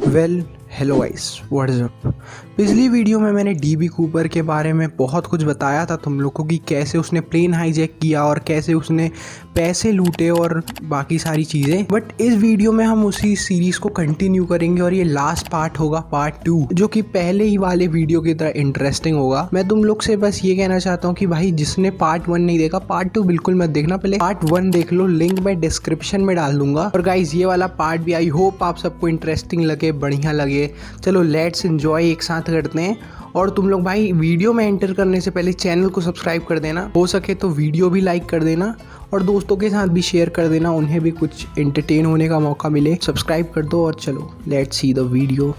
Well hello guys, what is up. पिछली video में मैंने डीबी कूपर के बारे में बहुत कुछ बताया था तुम लोगों को कि कैसे उसने प्लेन हाईजैक किया और कैसे उसने पैसे लूटे और बाकी सारी चीज़ें। बट इस वीडियो में हम उसी सीरीज़ को कंटिन्यू करेंगे और ये लास्ट पार्ट होगा, पार्ट 2, जो कि पहले ही वाले वीडियो की तरह इंटरेस्टिंग होगा। मैं तुम लोग से बस ये कहना चाहता हूँ कि भाई जिसने पार्ट 1 नहीं देखा, पार्ट 2 बिल्कुल मत देखना, पहले पार्ट 1 देख लो। लिंक मैं डिस्क्रिप्शन में डाल दूंगा। और गाइज ये वाला पार्ट भी आई होप आप सबको इंटरेस्टिंग लगे, बढ़िया लगे। चलो लेट्स एंजॉय एक साथ करते हैं। और तुम लोग भाई वीडियो में एंटर करने से पहले चैनल को सब्सक्राइब कर देना, हो सके तो वीडियो भी लाइक कर देना और दोस्तों के साथ भी शेयर कर देना, उन्हें भी कुछ एंटरटेन होने का मौका मिले। सब्सक्राइब कर दो और चलो लेट्स सी द वीडियो।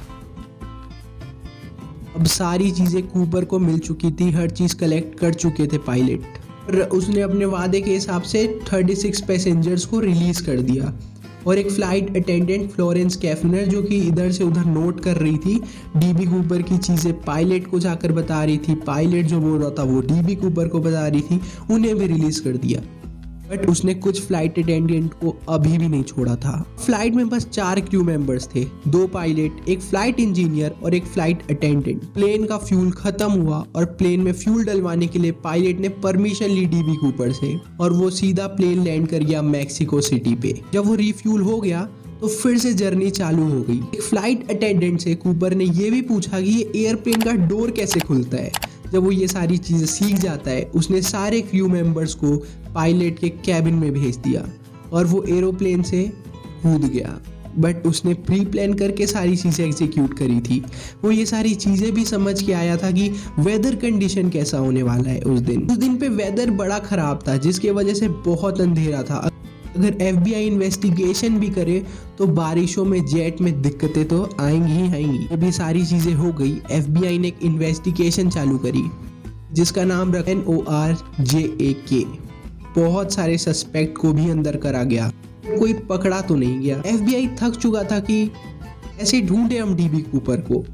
अब सारी चीज़ें कूपर को मिल चुकी थी, हर चीज़ कलेक्ट कर चुके थे पायलट, और उसने अपने वादे के हिसाब से 36 पैसेंजर्स को रिलीज़ कर दिया। और एक फ़्लाइट अटेंडेंट फ्लोरेंस कैफनर जो कि इधर से उधर नोट कर रही थी डीबी कूपर की चीज़ें, पायलट को जाकर बता रही थी, पायलट जो बोल रहा था वो डीबी कूपर को बता रही थी, उन्हें भी रिलीज़ कर दिया। बट उसने कुछ फ्लाइट अटेंडेंट को अभी भी नहीं छोड़ा था। फ्लाइट में बस 4 क्रू मेंबर्स थे, 2 पायलट, एक फ्लाइट इंजीनियर और एक फ्लाइट अटेंडेंट। प्लेन का फ्यूल खत्म हुआ और प्लेन में फ्यूल डलवाने के लिए पायलट ने परमिशन ली डीबी कूपर से और वो सीधा प्लेन लैंड कर गया मैक्सिको सिटी पे। जब वो रिफ्यूल हो गया तो फिर से जर्नी चालू हो गई। एक फ्लाइट अटेंडेंट से कूपर ने ये भी पूछा कि ये एयरप्लेन का डोर कैसे खुलता है। जब वो ये सारी चीज़ें सीख जाता है, उसने सारे क्रू मेंबर्स को पायलट के कैबिन में भेज दिया और वो एरोप्लेन से कूद गया। बट उसने प्री प्लान करके सारी चीज़ें एग्जीक्यूट करी थी। वो ये सारी चीज़ें भी समझ के आया था कि वेदर कंडीशन कैसा होने वाला है उस दिन पे वेदर बड़ा ख़राब था, जिसकी वजह से बहुत अंधेरा था। अगर FBI इन्वेस्टिगेशन भी करे तो बारिशों में जेट में दिक्कतें तो आएंगी ही आएंगी। जब ये सारी चीज़ें हो गई, FBI ने एक इन्वेस्टिगेशन चालू करी जिसका नाम रखा NORJAK। बहुत सारे सस्पेक्ट को भी अंदर करा गया, कोई पकड़ा तो नहीं गया। FBI थक चुका था कि ऐसे ढूंढे हम डीबी कूपर को।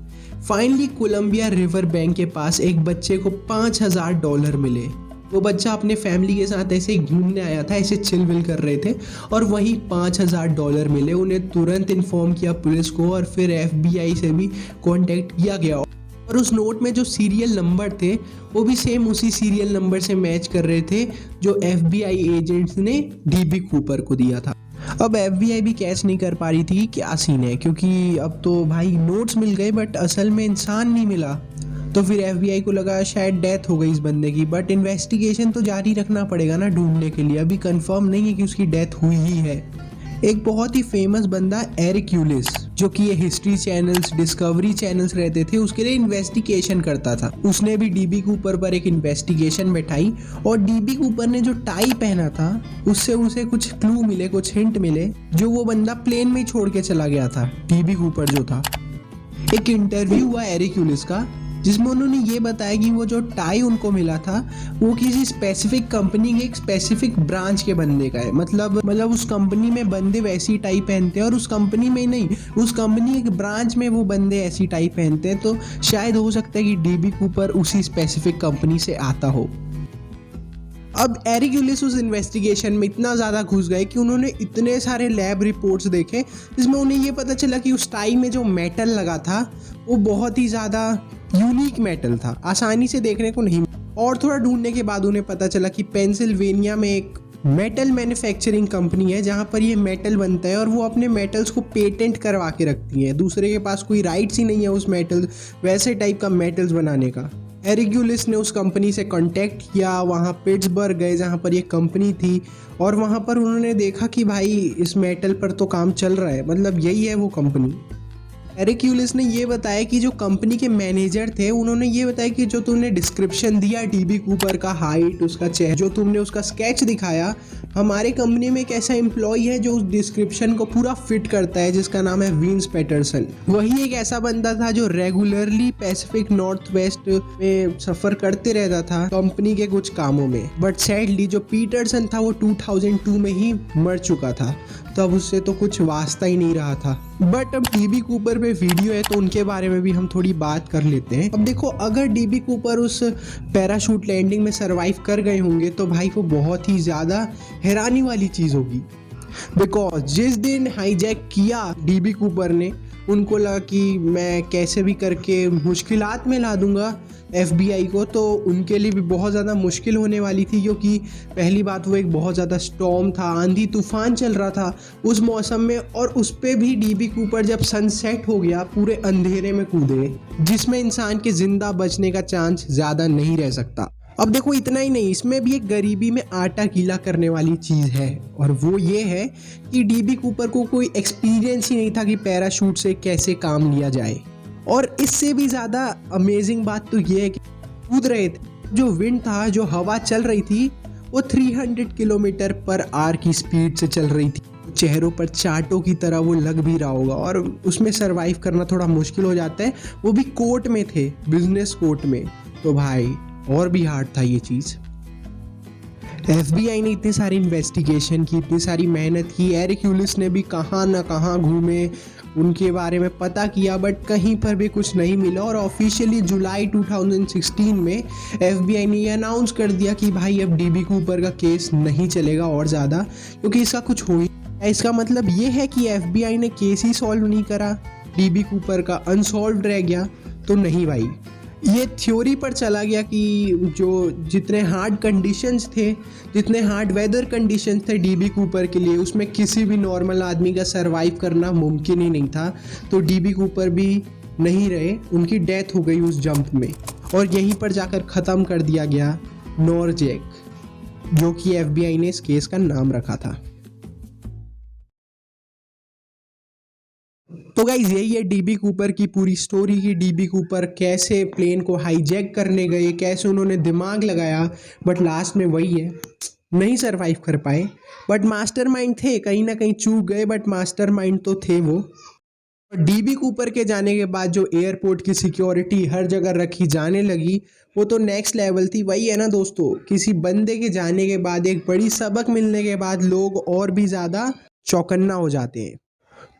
फाइनली कोलंबिया रिवर बैंक के पास एक बच्चे को $5000 मिले। वो बच्चा अपने फैमिली के साथ ऐसे ही घूमने आया था, ऐसे चिल विल कर रहे थे और वहीं $5000 मिले। उन्हें तुरंत इन्फॉर्म किया पुलिस को और फिर FBI से भी कांटेक्ट किया गया। और उस नोट में जो सीरियल नंबर थे वो भी सेम उसी सीरियल नंबर से मैच कर रहे थे जो FBI एजेंट्स ने डीबी कूपर को दिया था। अब FBI भी कैच नहीं कर पा रही थी क्या सीन है, क्योंकि अब तो भाई नोट्स मिल गए बट असल में इंसान नहीं मिला। तो फिर FBI को लगा शायद डेथ हो गई इस बंदे की, बट इन्वेस्टिगेशन तो जारी रखना पड़ेगा ना ढूंढने के लिए। अभी कंफर्म नहीं है कि उसकी डेथ हुई ही है। एक बहुत ही फेमस बंदा एरिक यूलिस, जो कि ये हिस्ट्री चैनल्स, डिस्कवरी चैनल्स रहते थे, उसके लिए इन्वेस्टिगेशन करता था। उसने भी डीबी कूपर पर एक इन्वेस्टिगेशन बैठाई और डीबी कूपर ने जो टाई पहना था उससे उसे कुछ क्लू मिले, कुछ हिंट मिले जो वो बंदा प्लेन में छोड़ के चला गया था, डीबी कूपर जो था। एक इंटरव्यू हुआ एरिक यूलिस का जिसमें उन्होंने ये बताया कि वो जो टाई उनको मिला था वो किसी स्पेसिफिक कंपनी के एक स्पेसिफिक ब्रांच के बंदे का है। मतलब उस कंपनी में बंदे वैसी टाई पहनते हैं और उस कंपनी में नहीं, उस कंपनी एक ब्रांच में वो बंदे ऐसी टाई पहनते हैं। तो शायद हो सकता है कि डीबी कूपर उसी स्पेसिफिक कंपनी से आता हो। अब एरिक यूलिस उस इन्वेस्टिगेशन में इतना ज़्यादा घुस गए कि उन्होंने इतने सारे लैब रिपोर्ट्स देखे जिसमें उन्हें ये पता चला कि उस टाई में जो मेटल लगा था वो बहुत ही ज़्यादा यूनिक मेटल था, आसानी से देखने को नहीं। और थोड़ा ढूंढने के बाद उन्हें पता चला कि पेंसिल्वेनिया में एक मेटल मैन्युफैक्चरिंग कंपनी है जहाँ पर ये मेटल बनता है और वो अपने मेटल्स को पेटेंट करवा के रखती हैं। दूसरे के पास कोई राइट्स ही नहीं है उस मेटल, वैसे टाइप का मेटल्स बनाने का। एरिक यूलिस ने उस कंपनी से कांटेक्ट किया, वहाँ पिट्सबर्ग गए जहाँ पर ये कंपनी थी और वहाँ पर उन्होंने देखा कि भाई इस मेटल पर तो काम चल रहा है, मतलब यही है वो कंपनी। एरिक यूलिस ने ये बताया कि जो कंपनी के मैनेजर थे उन्होंने ये बताया कि जो तुमने डिस्क्रिप्शन दिया डीबी कूपर का, हाइट, उसका चेहरा, जो तुमने उसका स्केच दिखाया, हमारे कंपनी में एक ऐसा एम्प्लॉय है जो उस डिस्क्रिप्शन को पूरा फिट करता है जिसका नाम है विंस पैटरसन। वही एक ऐसा बंदा था जो रेगुलरली पैसिफिक नॉर्थ वेस्ट में सफ़र करते रहता था कंपनी के कुछ कामों में। बट सैडली जो पीटरसन था वो 2002 में ही मर चुका था, तो अब उससे तो कुछ वास्ता ही नहीं रहा था। बट अब डीबी कूपर पे वीडियो है तो उनके बारे में भी हम थोड़ी बात कर लेते हैं। अब देखो, अगर डीबी कूपर उस पैराशूट लैंडिंग में सरवाइव कर गए होंगे तो भाई वो बहुत ही ज़्यादा हैरानी वाली चीज़ होगी। बिकॉज जिस दिन हाईजैक किया डीबी कूपर ने उनको लगा कि मैं कैसे भी करके मुश्किलात में ला दूंगा FBI को, तो उनके लिए भी बहुत ज़्यादा मुश्किल होने वाली थी, क्योंकि पहली बात वो एक बहुत ज़्यादा स्टॉर्म था, आंधी तूफान चल रहा था उस मौसम में, और उस पर भी DB कूपर जब सनसेट हो गया पूरे अंधेरे में कूदे, जिसमें इंसान के ज़िंदा बचने का चांस ज़्यादा नहीं रह सकता। अब देखो इतना ही नहीं, इसमें भी एक गरीबी में आटा गीला करने वाली चीज़ है, और वो ये है कि DB कूपर को कोई एक्सपीरियंस ही नहीं था कि पैराशूट से कैसे काम लिया जाए। और इससे भी ज़्यादा अमेजिंग बात तो ये है कि कूद रहे थे, जो विंड था, जो हवा चल रही थी, वो 300 किलोमीटर पर आवर की स्पीड से चल रही थी। चेहरों पर चाटों की तरह वो लग भी रहा होगा, और उसमें सरवाइव करना थोड़ा मुश्किल हो जाता है। वो भी कोर्ट में थे, बिजनेस कोर्ट में, तो भाई और भी हार्ड था ये चीज़। FBI ने इतनी सारी इन्वेस्टिगेशन की, इतनी सारी मेहनत की, एरिक यूलिस ने भी कहाँ ना कहाँ घूमे, उनके बारे में पता किया, बट कहीं पर भी कुछ नहीं मिला। और ऑफिशियली जुलाई 2016 में FBI ने ये अनाउंस कर दिया कि भाई अब DB कूपर का केस नहीं चलेगा और ज़्यादा, क्योंकि इसका कुछ हो ही। इसका मतलब ये है कि FBI ने केस ही सॉल्व नहीं करा, DB कूपर का अनसॉल्व रह गया। तो नहीं भाई, ये थ्योरी पर चला गया कि जो जितने हार्ड कंडीशंस थे, जितने हार्ड वेदर कंडीशंस थे DB कूपर के लिए, उसमें किसी भी नॉर्मल आदमी का सरवाइव करना मुमकिन ही नहीं था। तो DB कूपर भी नहीं रहे, उनकी डेथ हो गई उस जंप में, और यहीं पर जाकर ख़त्म कर दिया गया नॉरजैक, जो कि FBI ने इस केस का नाम रखा था। तो गाइज यही है DB कूपर की पूरी स्टोरी की। DB कूपर कैसे प्लेन को हाईजैक करने गए, कैसे उन्होंने दिमाग लगाया, बट लास्ट में वही है, नहीं सरवाइव कर पाए। बट मास्टरमाइंड थे, कहीं ना कहीं चूक गए, बट मास्टरमाइंड तो थे वो। DB कूपर के जाने के बाद जो एयरपोर्ट की सिक्योरिटी हर जगह रखी जाने लगी, वो तो नेक्स्ट लेवल थी। वही है ना दोस्तों, किसी बंदे के जाने के बाद, एक बड़ी सबक मिलने के बाद, लोग और भी ज़्यादा चौकन्ना हो जाते हैं।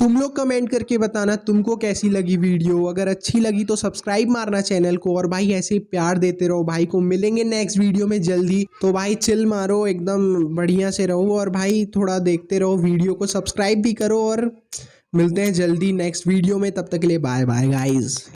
तुम लोग कमेंट करके बताना तुमको कैसी लगी वीडियो। अगर अच्छी लगी तो सब्सक्राइब मारना चैनल को, और भाई ऐसे ही प्यार देते रहो भाई को। मिलेंगे नेक्स्ट वीडियो में जल्दी, तो भाई चिल मारो, एकदम बढ़िया से रहो, और भाई थोड़ा देखते रहो वीडियो को, सब्सक्राइब भी करो, और मिलते हैं जल्दी नेक्स्ट वीडियो में। तब तक के लिए बाय बाय गाइज।